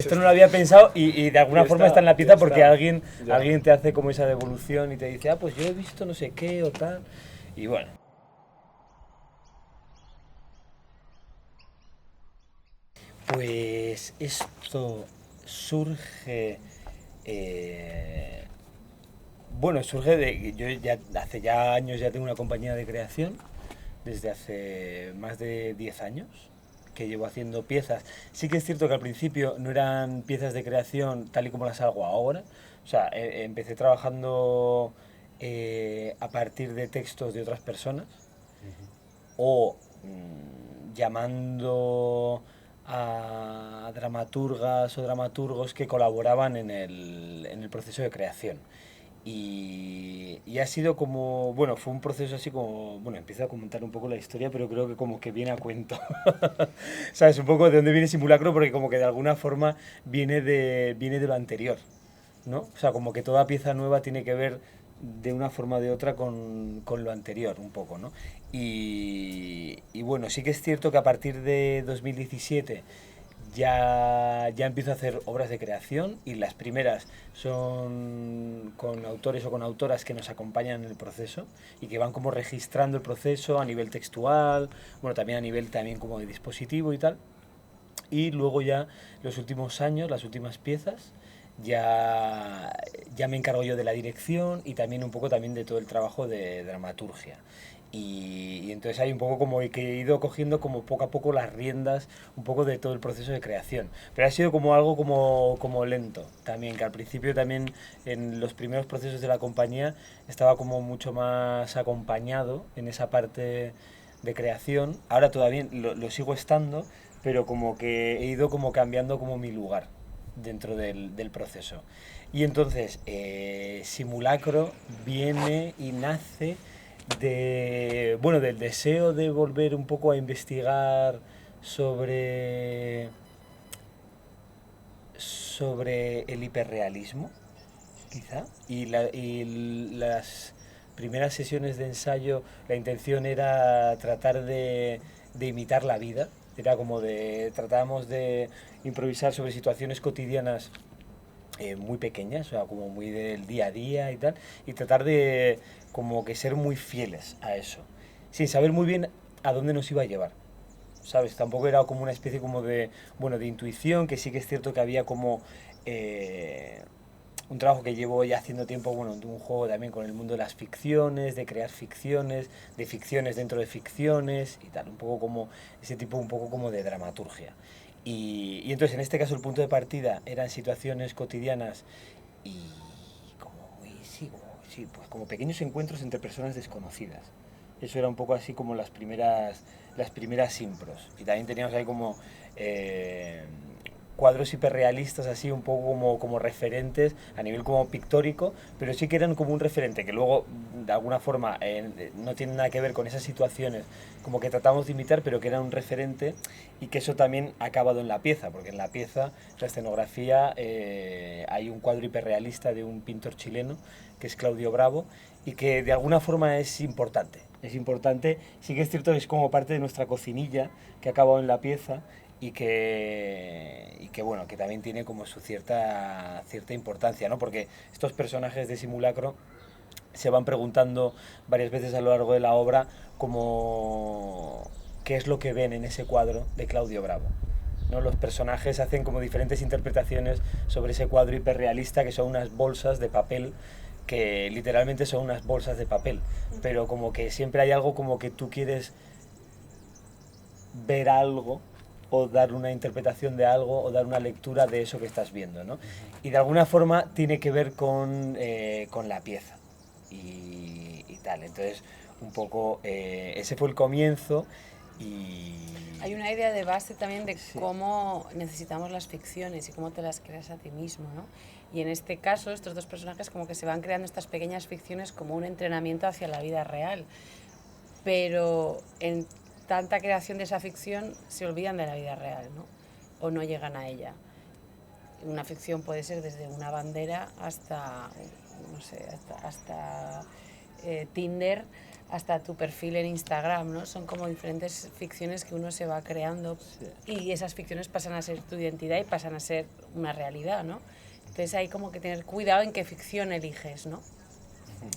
esto no lo había pensado y de alguna forma está en la pieza porque alguien te hace como esa devolución y te dice, pues yo he visto no sé qué o tal, y bueno. Pues esto surge... bueno, surge de... Yo ya hace ya años ya tengo una compañía de creación, desde hace más de 10 años, que llevo haciendo piezas. Sí que es cierto que al principio no eran piezas de creación tal y como las hago ahora. O sea, empecé trabajando a partir de textos de otras personas o llamando a dramaturgas o dramaturgos que colaboraban en el proceso de creación. Y ha sido como, bueno, fue un proceso así como, bueno, empiezo a comentar un poco la historia, pero creo que como que viene a cuento. ¿Sabes? Un poco de dónde viene Simulacro, porque como que de alguna forma viene de lo anterior, ¿no? O sea, como que toda pieza nueva tiene que ver de una forma o de otra con lo anterior, un poco, ¿no? Y bueno, sí que es cierto que a partir de 2017 ya empiezo a hacer obras de creación y las primeras son con autores o con autoras que nos acompañan en el proceso y que van como registrando el proceso a nivel textual, bueno, también a nivel también como de dispositivo y tal. Y luego ya los últimos años, las últimas piezas, ya me encargo yo de la dirección y también un poco también de todo el trabajo de dramaturgia. Y entonces hay un poco como que he ido cogiendo como poco a poco las riendas un poco de todo el proceso de creación. Pero ha sido como algo como lento también, que al principio también en los primeros procesos de la compañía estaba como mucho más acompañado en esa parte de creación. Ahora todavía lo sigo estando, pero como que he ido como cambiando como mi lugar dentro del proceso. Y entonces Simulacro viene y nace bueno, del deseo de volver un poco a investigar sobre el hiperrealismo, quizá, y las primeras sesiones de ensayo, la intención era tratar de imitar la vida, era como tratábamos de improvisar sobre situaciones cotidianas muy pequeñas, o sea, como muy del día a día y tal, y tratar de como que ser muy fieles a eso, sin saber muy bien a dónde nos iba a llevar. ¿Sabes? Tampoco era como una especie como de, bueno, de intuición, que sí que es cierto que había como eh, un trabajo que llevo ya haciendo tiempo, bueno, de un juego también con el mundo de las ficciones, de crear ficciones, de ficciones dentro de ficciones y tal, un poco como ese tipo un poco como de dramaturgia. Y entonces en este caso el punto de partida eran situaciones cotidianas y como, sí, sí, pues como pequeños encuentros entre personas desconocidas. Eso era un poco así como las primeras impros. Y también teníamos ahí como cuadros hiperrealistas así un poco como referentes a nivel como pictórico, pero sí que eran como un referente que luego de alguna forma no tiene nada que ver con esas situaciones como que tratamos de imitar, pero que era un referente y que eso también ha acabado en la pieza, porque en la pieza, la escenografía, hay un cuadro hiperrealista de un pintor chileno que es Claudio Bravo y que de alguna forma es importante. Es importante, sí que es cierto que es como parte de nuestra cocinilla que ha acabado en la pieza y que bueno, que también tiene como su cierta importancia, ¿no? Porque estos personajes de Simulacro se van preguntando varias veces a lo largo de la obra como qué es lo que ven en ese cuadro de Claudio Bravo. ¿No? Los personajes hacen como diferentes interpretaciones sobre ese cuadro hiperrealista que son unas bolsas de papel que literalmente son unas bolsas de papel, pero como que siempre hay algo como que tú quieres ver algo o dar una interpretación de algo o dar una lectura de eso que estás viendo, ¿no? Y de alguna forma tiene que ver con la pieza y tal. Entonces, un poco ese fue el comienzo y... Hay una idea de base también de Sí. cómo necesitamos las ficciones y cómo te las creas a ti mismo, ¿no? Y en este caso, estos dos personajes como que se van creando estas pequeñas ficciones como un entrenamiento hacia la vida real. Pero en tanta creación de esa ficción se olvidan de la vida real, ¿no? O no llegan a ella. Una ficción puede ser desde una bandera hasta, no sé, hasta Tinder, hasta tu perfil en Instagram, ¿no? Son como diferentes ficciones que uno se va creando y esas ficciones pasan a ser tu identidad y pasan a ser una realidad, ¿no? Entonces hay como que tener cuidado en qué ficción eliges, ¿no?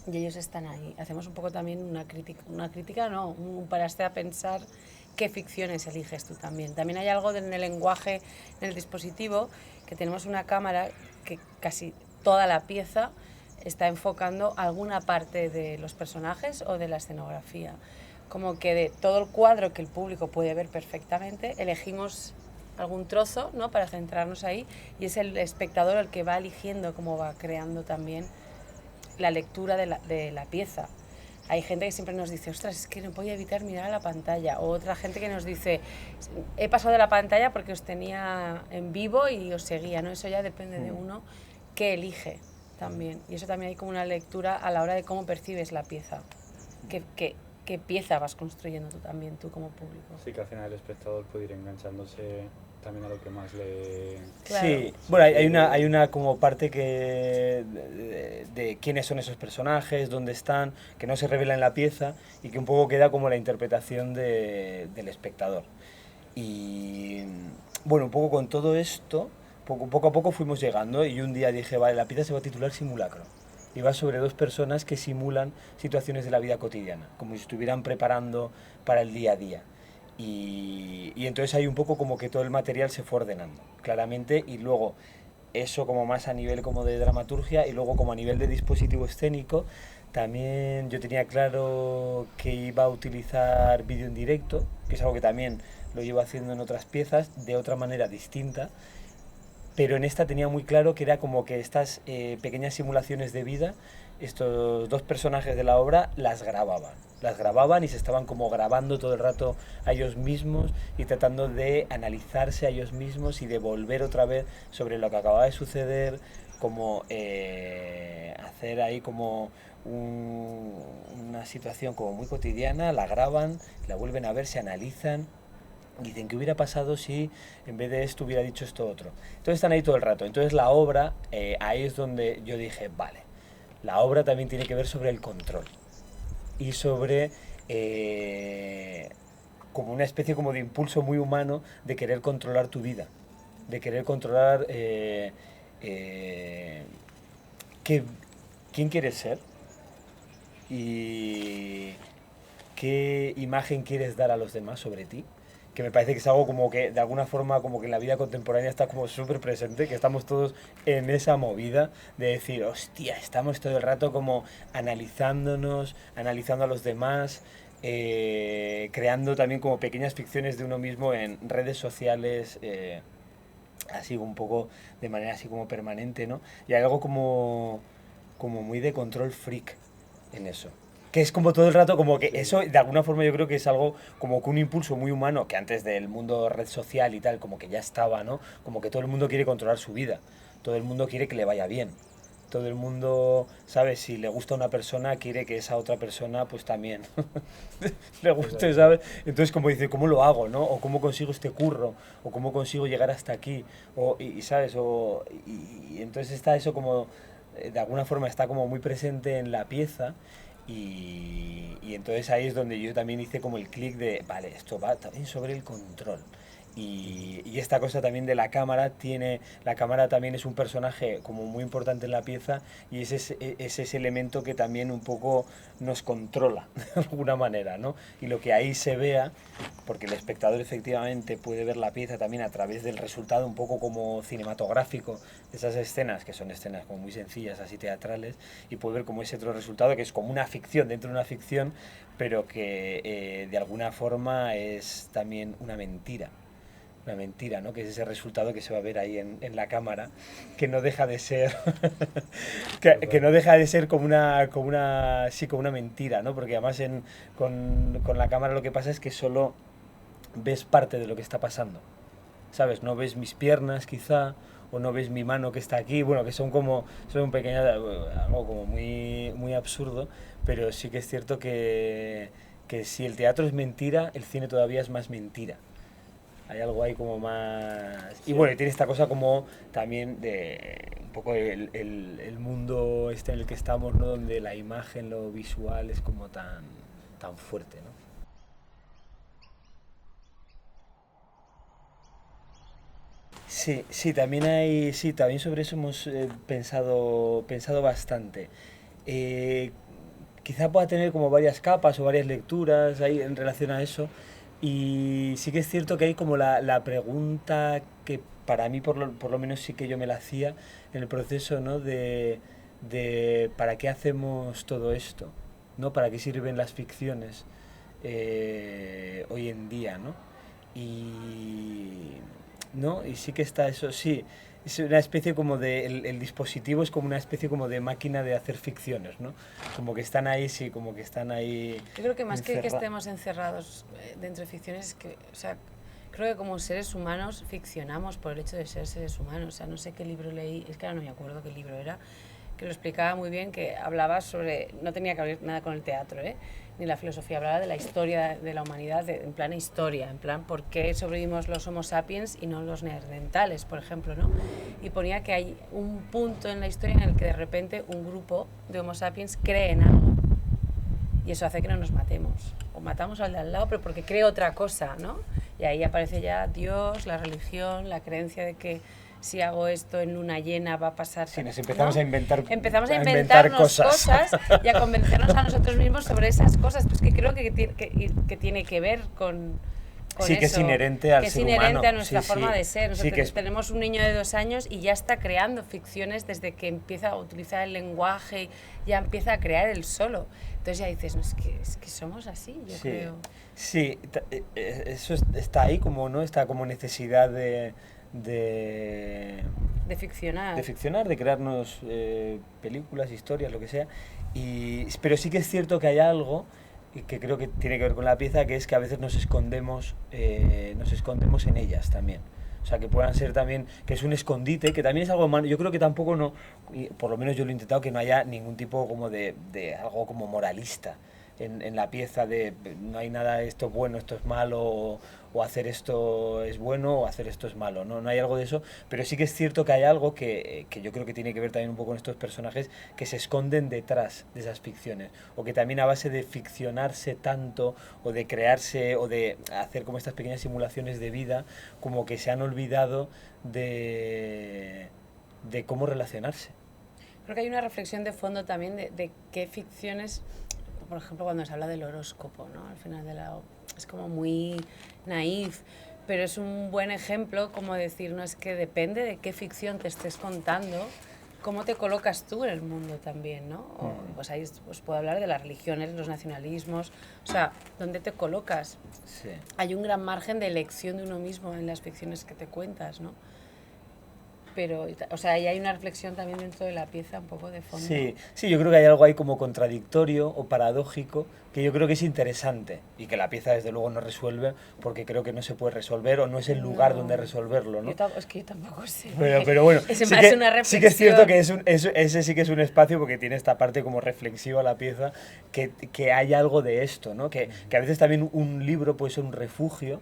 Y ellos están ahí. Hacemos un poco también una crítica no, un paraste a pensar qué ficciones eliges tú también. También hay algo en el lenguaje, en el dispositivo, que tenemos una cámara que casi toda la pieza está enfocando alguna parte de los personajes o de la escenografía. Como que de todo el cuadro que el público puede ver perfectamente, elegimos algún trozo, ¿no?, para centrarnos ahí, y es el espectador el que va eligiendo cómo va creando también la lectura de la pieza. Hay gente que siempre nos dice, ostras, es que no podía evitar mirar a la pantalla. O otra gente que nos dice, he pasado de la pantalla porque os tenía en vivo y os seguía, ¿no? Eso ya depende de uno que elige también. Y eso también hay como una lectura a la hora de cómo percibes la pieza. ¿Qué pieza vas construyendo tú también, tú como público? Sí, que al final el espectador puede ir enganchándose también a lo que más le... Claro. Sí, bueno, hay una como parte que de quiénes son esos personajes, dónde están, que no se revela en la pieza y que un poco queda como la interpretación del espectador. Y bueno, un poco con todo esto, poco a poco fuimos llegando y un día dije, vale, la pieza se va a titular Simulacro. Y va sobre dos personas que simulan situaciones de la vida cotidiana, como si estuvieran preparando para el día a día. Y entonces hay un poco como que todo el material se fue ordenando, claramente, y luego eso como más a nivel como de dramaturgia y luego como a nivel de dispositivo escénico, también yo tenía claro que iba a utilizar vídeo en directo, que es algo que también lo llevo haciendo en otras piezas de otra manera distinta, pero en esta tenía muy claro que era como que estas pequeñas simulaciones de vida, estos dos personajes de la obra las grababan y se estaban como grabando todo el rato a ellos mismos y tratando de analizarse a ellos mismos y de volver otra vez sobre lo que acababa de suceder, como hacer ahí como una situación como muy cotidiana, la graban, la vuelven a ver, se analizan. Dicen, ¿qué hubiera pasado si en vez de esto hubiera dicho esto otro? Entonces están ahí todo el rato. Entonces la obra, ahí es donde yo dije, vale, la obra también tiene que ver sobre el control. Y sobre como una especie como de impulso muy humano de querer controlar tu vida. De querer controlar quién quieres ser y qué imagen quieres dar a los demás sobre ti, que me parece que es algo como que de alguna forma como que en la vida contemporánea está como súper presente, que estamos todos en esa movida de decir, hostia, estamos todo el rato como analizándonos, analizando a los demás, creando también como pequeñas ficciones de uno mismo en redes sociales, así un poco de manera así como permanente, ¿no? Y hay algo como muy de control freak en eso. Que es como todo el rato, como que eso de alguna forma yo creo que es algo como que un impulso muy humano que antes del mundo red social y tal, como que ya estaba, ¿no? Como que todo el mundo quiere controlar su vida, todo el mundo quiere que le vaya bien, todo el mundo, ¿sabes? Si le gusta a una persona, quiere que esa otra persona pues también le guste, ¿sabes? Entonces como dice, ¿cómo lo hago, no? O ¿cómo consigo este curro? O ¿cómo consigo llegar hasta aquí? O, ¿sabes? Y entonces está eso como, de alguna forma está como muy presente en la pieza. Y entonces ahí es donde yo también hice como el clic de, vale, esto va también sobre el control. Y esta cosa también de la cámara la cámara también es un personaje como muy importante en la pieza y es ese elemento que también un poco nos controla de alguna manera, ¿no? Y lo que ahí se vea, porque el espectador efectivamente puede ver la pieza también a través del resultado un poco como cinematográfico de esas escenas, que son escenas como muy sencillas, así teatrales, y puede ver como ese otro resultado que es como una ficción dentro de una ficción, pero que de alguna forma es también una mentira, ¿no? Que es ese resultado que se va a ver ahí en la cámara, que no deja de ser que no deja de ser como una mentira, ¿no? Porque además con la cámara lo que pasa es que solo ves parte de lo que está pasando, ¿sabes? No ves mis piernas quizá, o no ves mi mano que está aquí, bueno, que son pequeñas, algo como muy, muy absurdo, pero sí que es cierto que si el teatro es mentira, el cine todavía es más mentira. Hay algo ahí como más... Sí. Y bueno, y tiene esta cosa como también de un poco el mundo este en el que estamos, ¿no? Donde la imagen, lo visual es como tan tan fuerte, ¿no? Sí, sí, también sobre eso hemos pensado bastante. Eh, Quizá pueda tener como varias capas o varias lecturas ahí en relación a eso. Y sí que es cierto que hay como la pregunta que para mí por lo menos sí que yo me la hacía en el proceso, ¿no? De ¿para qué hacemos todo esto? ¿No? ¿Para qué sirven las ficciones hoy en día, ¿no? Y, ¿no? Y sí que está eso, sí. Es una especie como de, el dispositivo es como una especie como de máquina de hacer ficciones, ¿no? Como que están ahí, sí, como que están ahí Yo creo que más que estemos encerrados dentro de ficciones, es que, o sea, creo que como seres humanos ficcionamos por el hecho de ser seres humanos. O sea, no sé qué libro leí, es que ahora no me acuerdo qué libro era, que lo explicaba muy bien, que hablaba sobre, no tenía que ver nada con el teatro, ni la filosofía, hablaba de la historia de la humanidad, en plan historia, en plan por qué sobrevivimos los Homo sapiens y no los neandertales, por ejemplo, ¿no? Y ponía que hay un punto en la historia en el que de repente un grupo de Homo sapiens cree en algo y eso hace que no nos matemos, o matamos al de al lado, pero porque cree otra cosa, ¿no? Y ahí aparece ya Dios, la religión, la creencia de que si hago esto en luna llena va a pasar... Sí, nos empezamos a inventar, empezamos a inventarnos cosas y a convencernos a nosotros mismos sobre esas cosas, pues que creo que tiene que ver con sí, eso, que es inherente al ser humano. Que es inherente a nuestra sí, forma sí. de ser. Sí, Nosotros tenemos un niño de 2 años y ya está creando ficciones desde que empieza a utilizar el lenguaje, ya empieza a crear él solo. Entonces ya dices, no, es que somos así, yo creo. Sí, eso está ahí como, ¿no? Está como necesidad de ficcionar. De ficcionar, de crearnos películas, historias, lo que sea. Pero sí que es cierto que hay algo que creo que tiene que ver con la pieza, que es que a veces nos escondemos en ellas también. O sea, que puedan ser también, que es un escondite, que también es algo humano. Yo creo que tampoco no, por lo menos yo lo he intentado, que no haya ningún tipo como de algo como moralista en la pieza, de no hay nada, esto es bueno, esto es malo, o hacer esto es bueno o hacer esto es malo, no hay algo de eso, pero sí que es cierto que hay algo que yo creo que tiene que ver también un poco con estos personajes que se esconden detrás de esas ficciones, o que también a base de ficcionarse tanto, o de crearse, o de hacer como estas pequeñas simulaciones de vida, como que se han olvidado de cómo relacionarse. Creo que hay una reflexión de fondo también de qué ficciones, por ejemplo, cuando se habla del horóscopo, ¿no? Al final es como muy naif, pero es un buen ejemplo como decir, no, es que depende de qué ficción te estés contando, cómo te colocas tú en el mundo también, ¿no? Pues ahí os puedo hablar de las religiones, los nacionalismos, o sea, ¿dónde te colocas? Sí. Hay un gran margen de elección de uno mismo en las ficciones que te cuentas, ¿no? Pero, o sea, ahí hay una reflexión también dentro de la pieza un poco de fondo. Sí, yo creo que hay algo ahí como contradictorio o paradójico que yo creo que es interesante y que la pieza desde luego no resuelve porque creo que no se puede resolver o no es el lugar donde resolverlo, ¿no? Es que yo tampoco sé. Pero bueno, es más una reflexión. Sí que es cierto que ese sí que es un espacio porque tiene esta parte como reflexiva la pieza, que hay algo de esto, ¿no? Que a veces también un libro puede ser un refugio.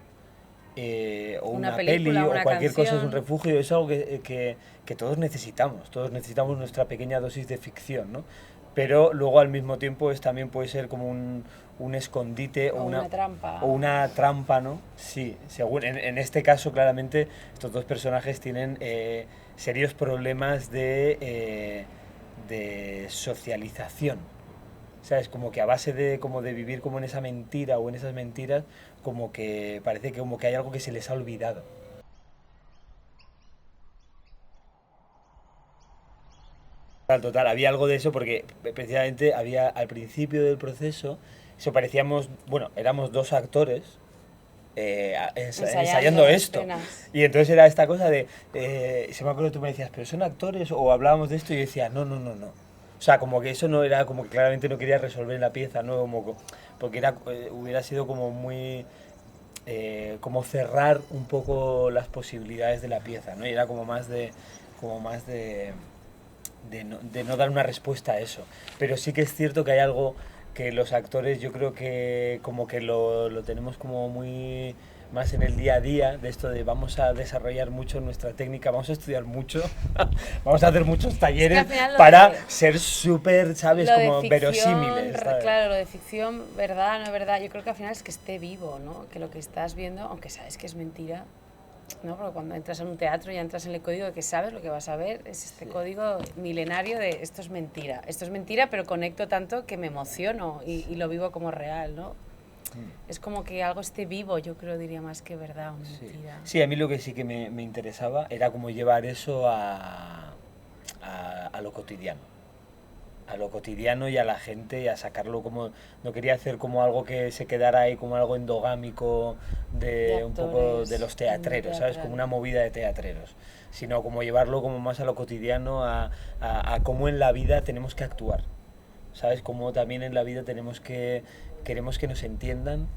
O una película, peli o cualquier cosa es un refugio, es algo que todos necesitamos nuestra pequeña dosis de ficción, ¿no? Pero luego al mismo tiempo también puede ser como un escondite o una trampa. O una trampa, ¿no? Sí, según, en este caso claramente estos dos personajes tienen serios problemas de socialización. ¿Sabes? Como que a base de vivir como en esa mentira o en esas mentiras, como que parece que hay algo que se les ha olvidado. Total, había algo de eso porque precisamente había al principio del proceso, éramos dos actores ensayando esto. Escenas. Y entonces era esta cosa se me acuerdo que tú me decías, ¿pero son actores? O hablábamos de esto y yo decía, no. O sea, como que eso no era, como que claramente no quería resolver la pieza, ¿no? Porque hubiera sido como muy... como cerrar un poco las posibilidades de la pieza, ¿no? Y era como más de no dar una respuesta a eso. Pero sí que es cierto que hay algo que los actores yo creo que como que lo tenemos como muy más en el día a día, de esto de vamos a desarrollar mucho nuestra técnica, vamos a estudiar mucho, vamos a hacer muchos talleres para ser súper, ¿sabes? Como verosímiles, ¿sabes? Claro, lo de ficción, verdad, no es verdad, yo creo que al final es que esté vivo, ¿no? Que lo que estás viendo, aunque sabes que es mentira, ¿no? Porque cuando entras en un teatro ya entras en el código de que sabes lo que vas a ver, es este código milenario de esto es mentira, pero conecto tanto que me emociono y lo vivo como real, ¿no? Es como que algo esté vivo, yo creo, diría más que verdad o mentira. Sí, a mí lo que sí que me interesaba era como llevar eso a lo cotidiano. A lo cotidiano y a la gente y a sacarlo como... No quería hacer como algo que se quedara ahí como algo endogámico de un poco de los teatreros, ¿sabes? Como una movida de teatreros. Sino como llevarlo como más a lo cotidiano, a cómo en la vida tenemos que actuar. ¿Sabes? Como también en la vida queremos que nos entiendan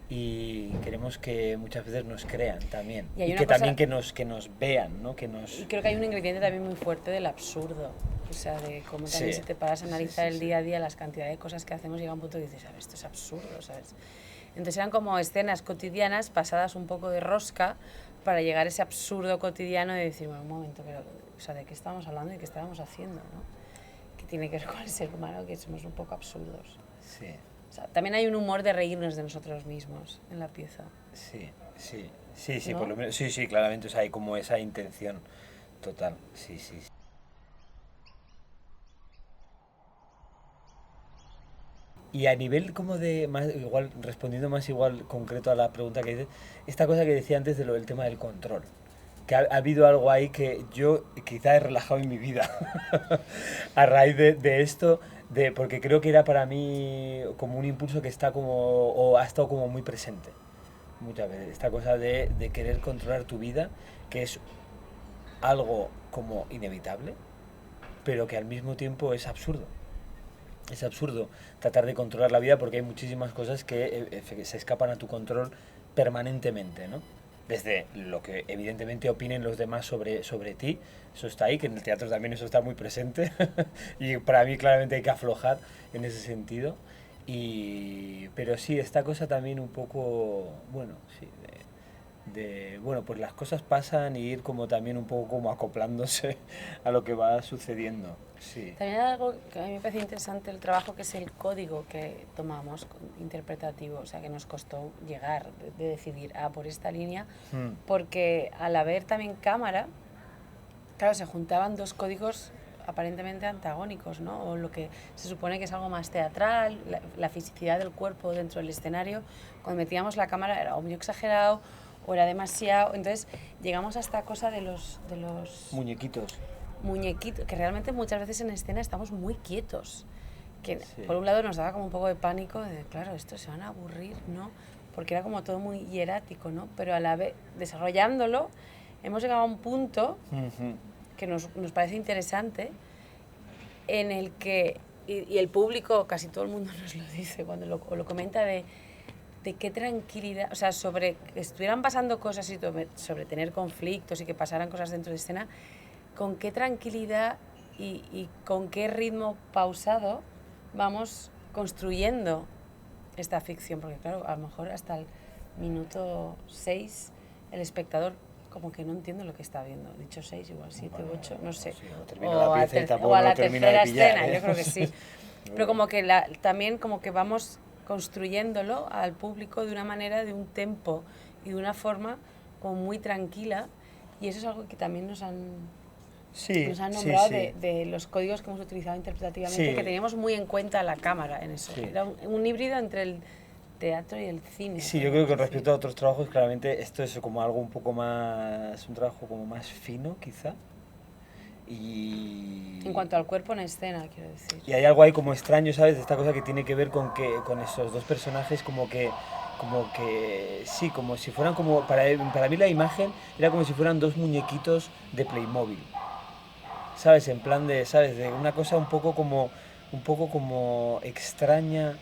y queremos que muchas veces nos crean también. Y que también que nos vean, ¿no? Y creo que hay un ingrediente también muy fuerte del absurdo. O sea, de cómo también si te paras a analizar el día a día, las cantidades de cosas que hacemos, llega un punto que dices, ¿sabes? Esto es absurdo, ¿sabes? Entonces eran como escenas cotidianas pasadas un poco de rosca para llegar a ese absurdo cotidiano de decir, bueno, un momento, pero, o sea, ¿de qué estábamos hablando y qué estábamos haciendo, no? Que tiene que ver con el ser humano, que somos un poco absurdos. Sí. O sea, también hay un humor de reírnos de nosotros mismos en la pieza. Sí, ¿no? Por lo menos, sí, claramente, o sea, hay como esa intención total, sí. Y a nivel como de, más, igual, respondiendo más igual concreto a la pregunta que dices, esta cosa que decía antes de lo del tema del control, que ha habido algo ahí que yo quizá he relajado en mi vida a raíz de esto, porque creo que era para mí como un impulso que está como, o ha estado como muy presente muchas veces, esta cosa de querer controlar tu vida, que es algo como inevitable, pero que al mismo tiempo es absurdo. Es absurdo tratar de controlar la vida porque hay muchísimas cosas que se escapan a tu control permanentemente, ¿no? Desde lo que evidentemente opinen los demás sobre ti, eso está ahí, que en el teatro también eso está muy presente y para mí claramente hay que aflojar en ese sentido. Pero sí, esta cosa también un poco, bueno, sí, bueno, pues las cosas pasan y ir como también un poco como acoplándose a lo que va sucediendo. Sí. También hay algo que a mí me parece interesante el trabajo, que es el código que tomamos interpretativo, o sea, que nos costó llegar, de decidir, por esta línea, porque al haber también cámara, claro, se juntaban dos códigos aparentemente antagónicos, ¿no? O lo que se supone que es algo más teatral, la fisicidad del cuerpo dentro del escenario, cuando metíamos la cámara era o muy exagerado o era demasiado, entonces llegamos a esta cosa de los muñequitos, que realmente muchas veces en escena estamos muy quietos, que por un lado nos daba como un poco de pánico de, claro, estos se van a aburrir, ¿no? Porque era como todo muy hierático, ¿no? Pero a la vez, desarrollándolo, hemos llegado a un punto que nos parece interesante, en el que, y el público, casi todo el mundo nos lo dice cuando lo comenta, de qué tranquilidad, o sea, sobre que estuvieran pasando cosas y sobre tener conflictos y que pasaran cosas dentro de escena, con qué tranquilidad y con qué ritmo pausado vamos construyendo esta ficción, porque claro, a lo mejor hasta el minuto 6 el espectador como que no entiende lo que está viendo. Dicho 6, igual 7, 8, no sé. O a la tercera escena, yo creo que sí. Pero como que también como que vamos construyéndolo al público de una manera, de un tempo y de una forma como muy tranquila, y eso es algo que también nos han nombrado de los códigos que hemos utilizado interpretativamente, que teníamos muy en cuenta la cámara en eso. Era un híbrido entre el teatro y el cine. Sí, yo creo que con respecto a otros trabajos, claramente esto es como algo un poco más, un trabajo como más fino, quizá. En cuanto al cuerpo en escena, quiero decir. Y hay algo ahí como extraño, ¿sabes? De esta cosa que tiene que ver con esos dos personajes como que sí, como si fueran como, para mí la imagen era como si fueran dos muñequitos de Playmobil. ¿Sabes? En plan de, ¿sabes? De una cosa un poco como extraña,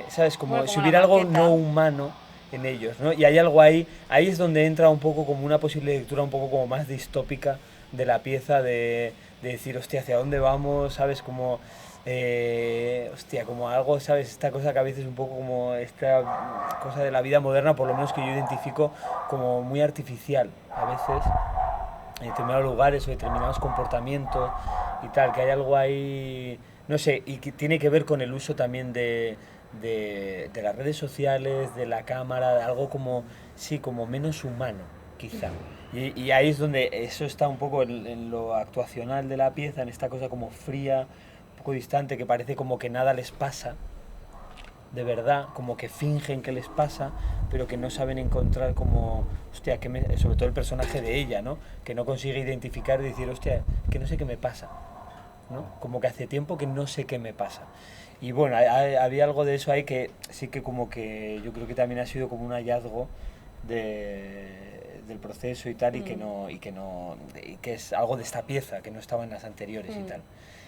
¿sabes? Como si hubiera algo no humano en ellos, ¿no? Y hay algo ahí es donde entra un poco como una posible lectura un poco como más distópica de la pieza, de decir, hostia, ¿hacia dónde vamos? ¿Sabes? Como hostia, como algo, ¿sabes? Esta cosa que a veces un poco como esta cosa de la vida moderna, por lo menos que yo identifico como muy artificial, a veces, en determinados lugares o determinados comportamientos y tal, que hay algo ahí, no sé, y que tiene que ver con el uso también de las redes sociales, de la cámara, de algo como, sí, como menos humano, quizá. Y ahí es donde eso está un poco en lo actuacional de la pieza, en esta cosa como fría, un poco distante, que parece como que nada les pasa, de verdad, como que fingen que les pasa, pero que no saben encontrar como, hostia, sobre todo el personaje de ella, ¿no? Que no consigue identificar y decir, hostia, que no sé qué me pasa, ¿no? Como que hace tiempo que no sé qué me pasa. Y bueno, había algo de eso ahí que sí que como que yo creo que también ha sido como un hallazgo del proceso y tal, y que es algo de esta pieza que no estaba en las anteriores y tal.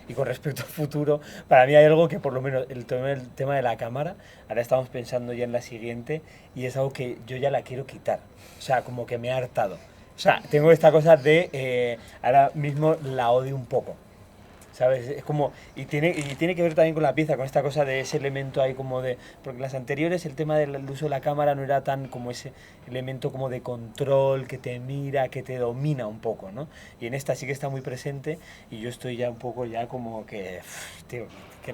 Y con respecto al futuro, para mí hay algo que por lo menos el tema de la cámara, ahora estamos pensando ya en la siguiente y es algo que yo ya la quiero quitar. O sea, como que me ha hartado. O sea, tengo esta cosa de, ahora mismo la odio un poco. ¿Sabes? Es como, y tiene que ver también con la pieza, con esta cosa de ese elemento ahí como de, porque las anteriores el tema del uso de la cámara no era tan como ese elemento como de control que te mira, que te domina un poco, ¿no? Y en esta sí que está muy presente y yo estoy ya un poco ya como que, tío, que